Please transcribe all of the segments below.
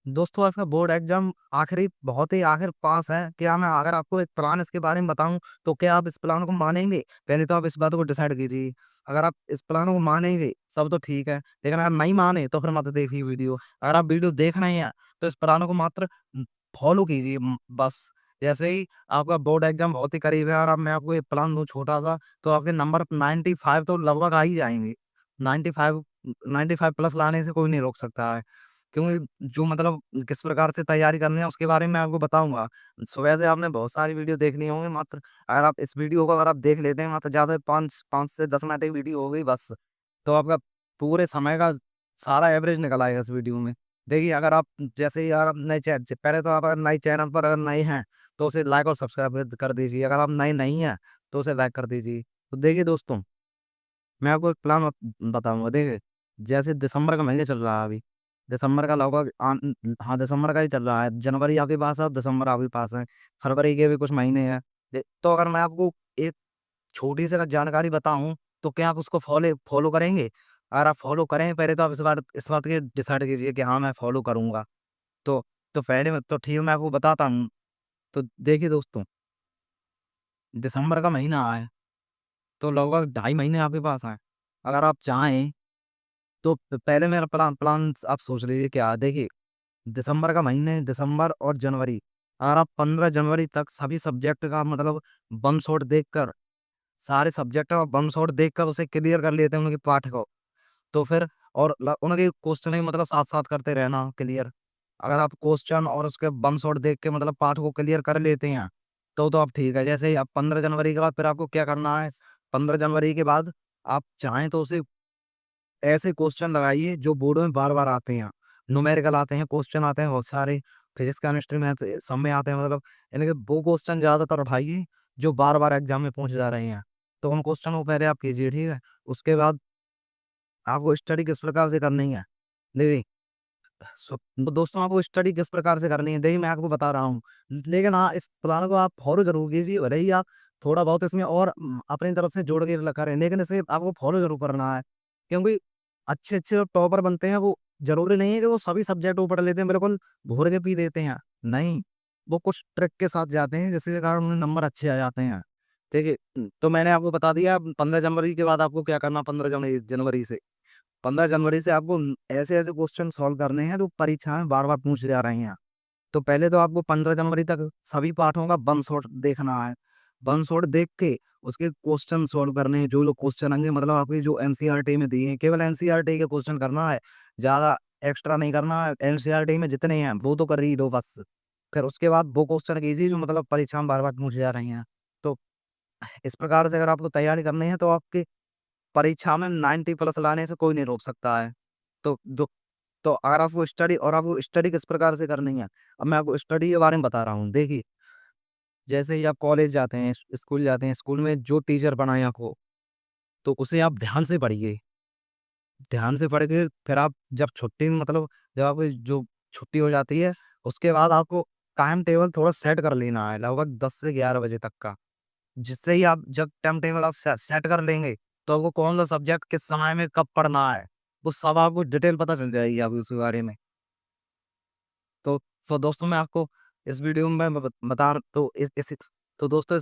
दोस्तों आपका board exam आखिरी बहुत ही आखिर पास है। क्या मैं अगर आपको एक प्लान इसके बारे में बताऊं तो क्या आप इस प्लान को मानेंगे? पहले तो आप इस बात को डिसाइड कीजिए। अगर आप इस प्लान को मानेंगे सब तो ठीक है, लेकिन अगर नहीं माने तो फिर मत देखिए वीडियो। अगर आप वीडियो देख रहे हैं तो इस प्लान को मात्र फॉलो कीजिए बस। जैसे ही आपका बोर्ड एग्जाम बहुत ही करीब है और अब मैं आपको एक प्लान दूं छोटा सा, तो आपके नंबर 95 तो लगभग आ ही जाएंगे। 95 95 प्लस लाने से कोई नहीं रोक सकता है। क्योंकि जो मतलब किस प्रकार से तैयारी करनी है उसके बारे में मैं आपको बताऊँगा। सुबह से आपने बहुत सारी वीडियो देख ली होंगी, मात्र अगर आप इस वीडियो को अगर आप देख लेते हैं मात्र ज़्यादा 5 से 10 मिनट की वीडियो हो गई बस। तो आपका पूरे समय का सारा एवरेज निकल आएगा इस वीडियो में। देखिए अगर आप जैसे ही अगर आप नए चै पहले तो आप अगर नए चैनल पर अगर नए हैं तो उसे लाइक और सब्सक्राइब कर दीजिए। अगर आप नए नहीं हैं तो उसे लाइक कर दीजिए। तो देखिए दोस्तों, मैं आपको एक प्लान बताऊँगा। देखिए, जैसे दिसंबर का महीने चल रहा है अभी, दिसंबर का लगभग हाँ, दिसंबर का ही चल रहा है। जनवरी आपके पास है और दिसंबर आपके पास है। फरवरी के भी कुछ महीने हैं। तो अगर मैं आपको एक छोटी सी अगर जानकारी बताऊँ, तो क्या आप उसको फॉलो करेंगे? अगर आप फॉलो करें पहले तो आप इस बात की डिसाइड कीजिए कि हाँ, मैं फॉलो करूँगा। तो पहले में तो ठीक है, मैं आपको बताता हूँ। तो देखिए दोस्तों, दिसंबर का महीना है, तो लगभग ढाई महीने आपके पास हैं। अगर आप चाहें तो पहले मेरा प्लान आप सोच लीजिए क्या है। देखिए, दिसंबर का महीने दिसंबर और जनवरी, अगर आप 15 जनवरी तक सभी सब्जेक्ट का मतलब बम शॉट देखकर, सारे सब्जेक्ट का बम शॉट देखकर उसे क्लियर कर लेते हैं उनके पाठ को, तो फिर और उनके क्वेश्चन ही मतलब साथ-साथ करते रहना क्लियर। अगर आप क्वेश्चन और उसके बम शॉट देख के मतलब पाठ को क्लियर कर लेते हैं, तो आप ठीक है। जैसे ही आप 15 जनवरी के बाद फिर आपको क्या करना है, 15 जनवरी के बाद आप चाहें तो उसे ऐसे क्वेश्चन लगाइए जो बोर्ड में बार-बार आते हैं। न्यूमेरिकल आते हैं, क्वेश्चन आते हैं बहुत सारे, फिजिक्स, केमिस्ट्री, मैथ सब में आते हैं मतलब, यानी कि वो क्वेश्चन ज़्यादातर उठाइए जो बार-बार एग्ज़ाम में पूछे जा रहे हैं। तो उन क्वेश्चन को पहले आप कीजिए, ठीक है? उसके बाद आपको स्टडी किस प्रकार से करनी है? देखिए, तो दोस्तों आपको स्टडी किस प्रकार से करनी है, देखिए मैं आपको बता रहा हूँ। लेकिन हाँ, इस प्लान को आप फॉलो ज़रूर कीजिए, भले ही आप थोड़ा बहुत इसमें और अपनी तरफ से जोड़ के करें, लेकिन इसे आपको फॉलो ज़रूर करना है। क्योंकि अच्छे-अच्छे जो टॉपर बनते हैं वो ज़रूरी नहीं है कि वो सभी सब्जेक्ट ऊपर लेते हैं, बिल्कुल घोर के पी देते हैं। नहीं, वो कुछ ट्रिक के साथ जाते हैं जिसके कारण उन्हें नंबर अच्छे आ जाते हैं। देखिए, तो मैंने आपको बता दिया 15 जनवरी के बाद आपको क्या करना, 15 जनवरी जनवरी से 15 जनवरी से आपको ऐसे-ऐसे क्वेश्चन सॉल्व करने हैं जो परीक्षा में बार-बार पूछे जा रहे हैं। तो पहले तो आपको 15 जनवरी तक सभी पाठों का बम शॉट देखना है। बम शॉट देख के उसके क्वेश्चन सॉल्व करने हैं, जो लोग क्वेश्चन आएँगे मतलब आपकी जो एनसीईआरटी में दिए हैं, केवल एनसीईआरटी के क्वेश्चन करना है, ज़्यादा एक्स्ट्रा नहीं करना है। एनसीईआरटी में जितने हैं वो तो कर ही लो बस। फिर उसके बाद वो क्वेश्चन कीजिए जो मतलब परीक्षा में बार-बार पूछे जा रहे हैं। तो इस प्रकार से अगर आपको तैयारी करनी है तो आपकी परीक्षा में 90 प्लस लाने से कोई नहीं रोक सकता है। तो तो अगर आपको स्टडी किस प्रकार से करनी है, अब मैं आपको स्टडी के बारे में बता रहा हूँ। देखिए, जैसे ही आप कॉलेज जाते हैं, स्कूल जाते हैं, स्कूल में जो टीचर पढ़ाएँ आपको, तो उसे आप ध्यान से पढ़िए। ध्यान से पढ़ के फिर आप जब छुट्टी में मतलब जब आपकी जो छुट्टी हो जाती है, उसके बाद आपको टाइम टेबल थोड़ा सेट कर लेना है, लगभग 10 से 11 बजे तक का। जिससे ही आप जब टाइम टेबल आप सेट कर लेंगे, तो आपको कौन-सा सब्जेक्ट किस समय में कब पढ़ना है, वो सब आपको डिटेल पता चल जाएगी आपको उसके बारे में। तो दोस्तों मैं आपको इस वीडियो में मैं बता तो इस तो दोस्तों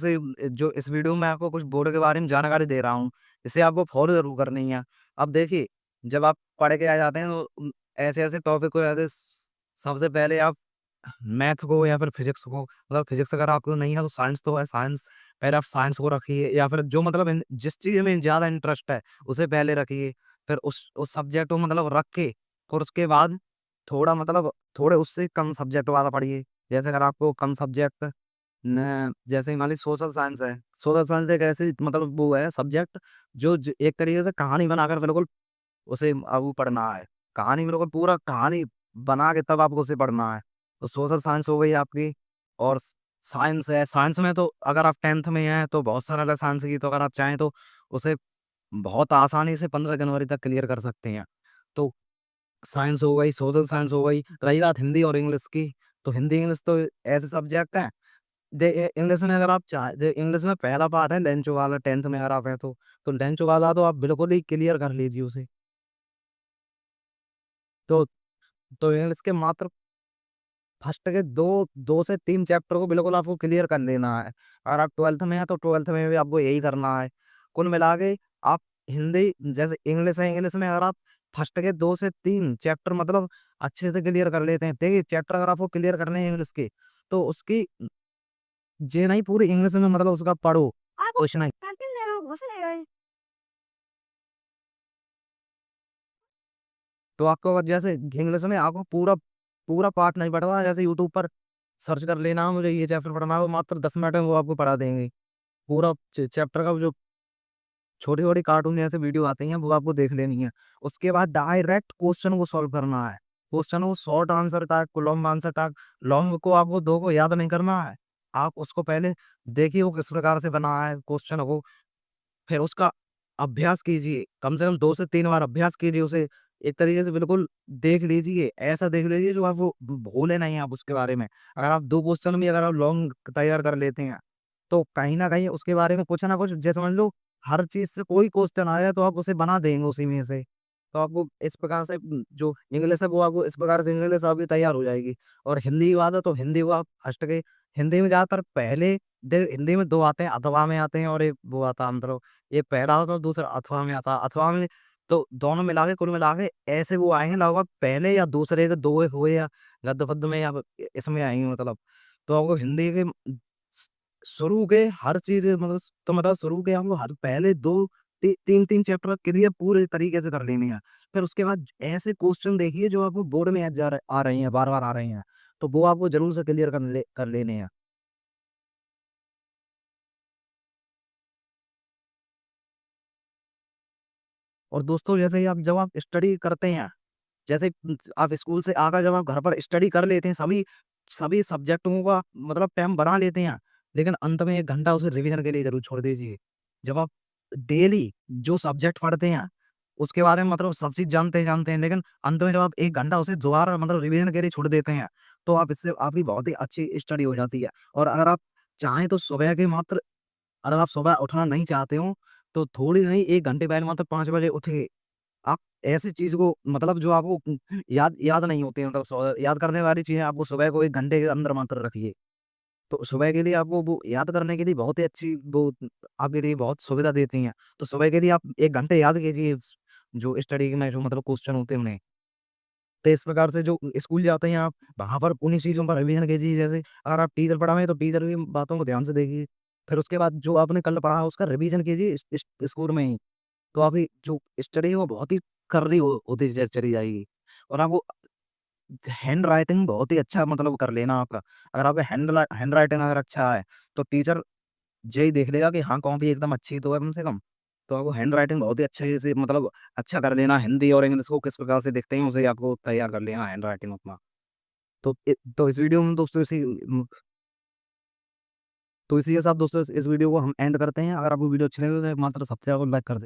जो इस वीडियो में आपको कुछ बोर्ड के बारे में जानकारी दे रहा हूँ, इसे आपको फॉलो ज़रूर करनी है। अब देखिए, जब आप पढ़ के आ जाते हैं तो ऐसे-ऐसे टॉपिक को ऐसे सबसे पहले आप मैथ को या फिर फिज़िक्स को, मतलब फिज़िक्स अगर आपको नहीं है तो साइंस तो है, साइंस पहले आप साइंस को रखिए या फिर जो मतलब जिस चीज़ में ज़्यादा इंटरेस्ट है, उसे पहले रखिए। फिर उस सब्जेक्ट को मतलब रख के और उसके बाद थोड़ा मतलब थोड़े उससे कम सब्जेक्ट वाला पढ़िए। जैसे अगर आपको कम सब्जेक्ट न जैसे मान लीजिए सोशल साइंस है। सोशल साइंस एक ऐसी मतलब वो है सब्जेक्ट जो एक तरीके से कहानी बनाकर बिल्कुल उसे वो पढ़ना है। कहानी बिल्कुल पूरा कहानी बना के तब आपको उसे पढ़ना है। तो सोशल साइंस हो गई आपकी, और साइंस है। साइंस में तो अगर आप 10th में हैं तो बहुत सारा अलग साइंस की, तो अगर आप चाहें तो उसे बहुत आसानी से 15 जनवरी तक क्लियर कर सकते हैं। तो साइंस हो गई, सोशल साइंस हो गई। रही बात हिंदी और इंग्लिश की, तो हिंदी, इंग्लिश तो ऐसे सब्जेक्ट हैं। इंग्लिश में अगर आप इंग्लिश में पहला पार्ट है लेंचो वाला, 10th में अगर आप हैं तो लेंचो वाला तो आप बिल्कुल ही क्लियर कर लीजिए उसे। तो इंग्लिश के मात्र फर्स्ट के 2 से 3 चैप्टर को बिल्कुल आपको क्लियर कर लेना है। अगर आप 12th में हैं तो 12th में भी आपको यही करना है। कुल मिला के आप हिंदी जैसे इंग्लिश है, इंग्लिश में अगर आप फर्स्ट के 2 से 3 चैप्टर मतलब अच्छे से क्लियर कर लेते हैं। देखिए चैप्टर अगर आपको क्लियर करने हैं इंग्लिश के, तो उसकी जे नहीं पूरी इंग्लिश में मतलब उसका पढ़ो, कुछ नहीं। तो आपको अगर जैसे इंग्लिश में आपको पूरा पूरा पार्ट नहीं पढ़ना, जैसे यूट्यूब पर सर्च कर लेना मुझे ये चैप्टर पढ़ना है, वो मात्र 10 मिनट में वो आपको पढ़ा देंगे। पूरा चैप्टर का जो छोटी छोटी कार्टून जैसे वीडियो आती हैं वो आपको देख लेनी है। उसके बाद डायरेक्ट क्वेश्चन को सॉल्व करना है। क्वेश्चन को short answer type, long answer type. Long को आपको दो को याद नहीं करना है। आप उसको पहले देखिए वो किस प्रकार से बना है क्वेश्चन को, फिर उसका अभ्यास कीजिए। कम से कम 2 से 3 बार अभ्यास कीजिए उसे। एक तरीके से बिल्कुल देख लीजिए, ऐसा देख लीजिए जो आप वो भूले नहीं आप उसके बारे में। अगर आप 2 क्वेश्चन भी अगर आप लॉन्ग तैयार कर लेते हैं, तो कहीं न कहीं उसके बारे में कुछ ना कुछ जैसे समझ लो हर चीज़ से कोई क्वेश्चन आया तो आप उसे बना देंगे उसी में से। तो आपको इस प्रकार से जो इंग्लिश है वो आपको इस प्रकार से इंग्लिश आपकी तैयार हो जाएगी। और हिंदी की बात है तो हिंदी को आप फर्स्ट के हिंदी में ज़्यादातर पहले दे हिंदी में 2 आते हैं, अथवा में आते हैं और एक वो आता है मतलब एक पहला होता है, दूसरा अथवा में आता है। अथवा में तो दोनों मिला के कुल मिला के ऐसे वो आएँगे लगभग पहले या दूसरे के 2 हुए या गद्य-पद्य में या इसमें आएँगे मतलब। तो आपको हिंदी के स शुरू के हर चीज़ मतलब तो मतलब शुरू के हमको हर पहले 2 3-3 चैप्टर क्लियर पूरे तरीके से कर लेने हैं। फिर उसके बाद ऐसे क्वेश्चन देखिए जो आपको बोर्ड में आ रही हैं, बार-बार आ रही हैं। तो वो आपको ज़रूर से क्लियर कर लेने हैं। और दोस्तों जैसे ही आप जब आप स्टडी करते हैं, जैसे आप स्कूल से आकर जब आप घर पर स्टडी कर लेते हैं, सभी सभी सब्जेक्टों का मतलब टाइम बना लेते हैं, लेकिन अंत में 1 घंटा उसे रिवीजन के लिए ज़रूर छोड़ दीजिए। जब आप डेली जो सब्जेक्ट पढ़ते हैं, उसके बारे में मतलब सब चीज़ जानते हैं, लेकिन अंत में जब आप 1 घंटा उसे दोबारा मतलब रिवीजन के लिए छोड़ देते हैं, तो आप इससे आपकी बहुत ही अच्छी स्टडी हो जाती है। और अगर आप चाहें तो सुबह के मात्र अगर आप सुबह उठना नहीं चाहते हो, तो थोड़ी नहीं 1 घंटे पहले मतलब 5 बजे उठिए। आप ऐसी चीज़ को मतलब जो आपको याद याद नहीं होती है मतलब याद करने वाली चीज़ें आपको सुबह को 1 घंटे के अंदर मात्र रखिए। तो सुबह के लिए आपको वो याद करने के लिए बहुत ही अच्छी वो आपके लिए बहुत सुविधा देती हैं। तो सुबह के लिए आप 1 घंटे याद कीजिए जो स्टडी में जो मतलब क्वेश्चन होते हैं उन्हें। तो इस प्रकार से जो स्कूल जाते हैं आप, वहाँ पर उन्हीं चीज़ों पर रिवीजन कीजिए। जैसे अगर आप टीचर पढ़ाएँ तो टीचर की बातों को ध्यान से देखिए। फिर उसके बाद जो आपने कल पढ़ा है उसका रिवीजन कीजिए इस स्कूल में ही। तो आपकी जो स्टडी है वो बहुत ही कर्री होती चली जाएगी। और आपको हैंड राइटिंग बहुत ही अच्छा मतलब कर लेना आपका। अगर आपका हैंड राइटिंग अगर अच्छा है, तो टीचर यही देख लेगा कि हाँ, कॉपी एकदम अच्छी तो है कम से कम। तो आपको हैंड राइटिंग बहुत ही अच्छे से मतलब अच्छा कर लेना। हिंदी और इंग्लिश को किस प्रकार से देखते हैं, उसे आपको तैयार कर लेना हैंड राइटिंग अपना। तो इस वीडियो में दोस्तों तो इसी के साथ दोस्तों इस वीडियो को हम एंड करते हैं। अगर आपको वीडियो अच्छी लगी तो एक मात्र सब्सक्राइब और लाइक कर दें।